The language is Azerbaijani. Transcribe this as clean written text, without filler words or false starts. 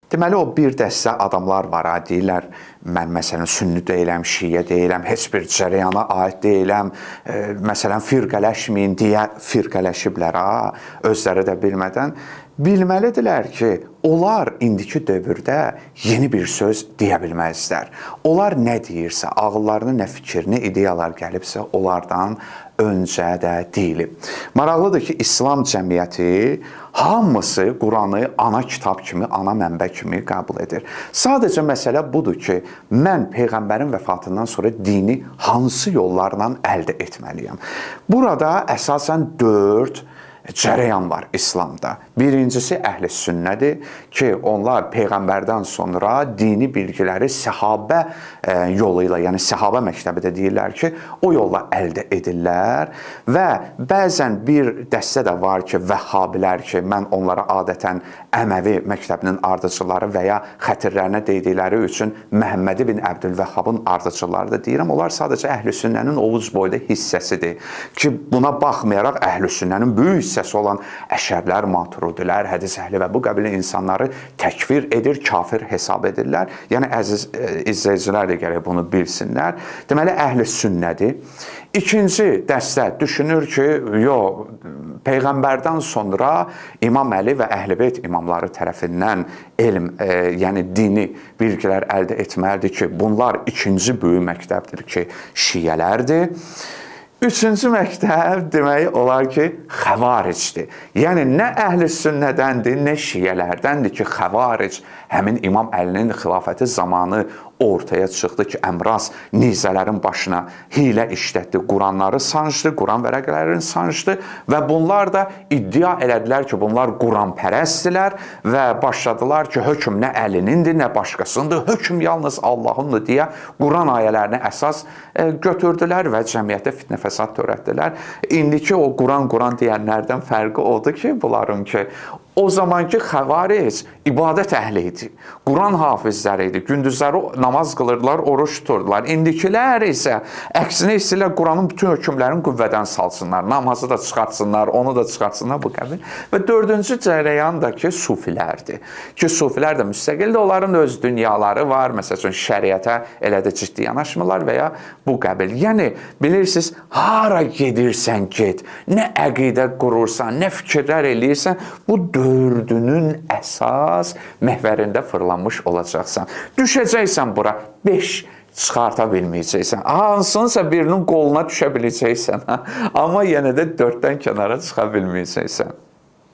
Deməli, o bir dəstə adamlar var, deyirlər, mən məsələn sünni deyiləm, şiə deyiləm, heç bir cərəyana aid deyiləm, məsələn, firqələşməyin deyə firqələşiblər, özləri də bilmədən. Bilməlidirlər ki, onlar indiki dövrdə yeni bir söz deyə bilməzlər. Onlar nə deyirsə, ağıllarına nə fikir, nə ideyalar gəlibsə, onlardan öncə də deyilib. Maraqlıdır ki, İslam cəmiyyəti hamısı Quranı ana kitab kimi, ana mənbə kimi qəbul edir. Sadəcə məsələ budur ki, mən Peyğəmbərin vəfatından sonra dini hansı yollarla əldə etməliyəm? Burada əsasən 4 cərəyan var İslamda. Birincisi əhl-i sünnədir ki, onlar Peyğəmbərdən sonra dini bilgiləri səhabə yolu ilə, yəni səhabə məktəbi də deyirlər ki, o yolla əldə edirlər və bəzən bir dəstə də var ki, vəhhabilər ki, mən onlara adətən Əməvi məktəbinin ardıcıları və ya xətirlərinə deydikləri üçün Məhəmməd ibn Əbdülvəhhabın ardıcıları da deyirəm. Onlar sadəcə əhl-i sünnənin ovuc boyda hissəsidir ki, buna baxmayaraq əhl-i sünnənin böyük hissəsi olan əşərlər, maturudilər, hədis əhli və bu qəbilə insanları təkfir edir, kafir hesab edirlər. Yəni, əziz izləyicilər də gərək bunu bilsinlər. Deməli, əhl-i sünnədir. İkinci dəstə düşünür ki, yox, Peyğəmbərdən sonra İmam Əli və Əhl-i-Beyt imamları tərəfindən elm, yəni dini bilgilər əldə etməlidir ki, bunlar ikinci böyük məktəbdir ki, şiələrdir. Üçüncü məktəb demək olar ki, xəvaricdir. Yəni, nə əhl-i sünnədəndir, nə şiələrdəndir ki, xəvaric həmin İmam Əlinin xilafəti zamanı ortaya çıxdı ki, Əmraz nizələrin başına hilə işlətdi, Quranları sancdı, Quran vərəqələrini sancdı və bunlar da iddia elədilər ki, bunlar Quranpərəstdirlər və başladılar ki, hökm nə Əlinindir, nə başqasındır, hökm yalnız Allahındır deyə Quran ayələrini əsas götürdülər və cəmiyyətdə fitnə fəsad törətdilər. İndiki o Quran deyənlərdən fərqi odur ki, bunların ki, o zamanki xəvaric ibadət əhli idi, Quran hafizləri idi, gündüzləri namaz qılırdılar, oruç tuturdular. İndikilər isə əksinə istəyirlər Quranın bütün hökmlərini qüvvədən salsınlar, namazı da çıxartsınlar, onu da çıxartsınlar bu qəbil. Və dördüncü cərəyan da ki, sufilərdir. Ki, sufilər də müstəqildir, onların öz dünyaları var, məsəl üçün şəriətə elə də ciddi yanaşmırlar və ya bu qəbil. Yəni, bilirsiniz, hara gedirsən get, nə əqidə qurursan, nə fikirlər eləyirsən, bu dördünün əsas məhvərində fırlanmış olacaqsan. Düşəcəksən bura, 5 çıxarta bilməyəcəksən. Hansınsa birinin qoluna düşə biləcəksən. Amma yenə də 4-dən kənara çıxa bilməyəcəksən.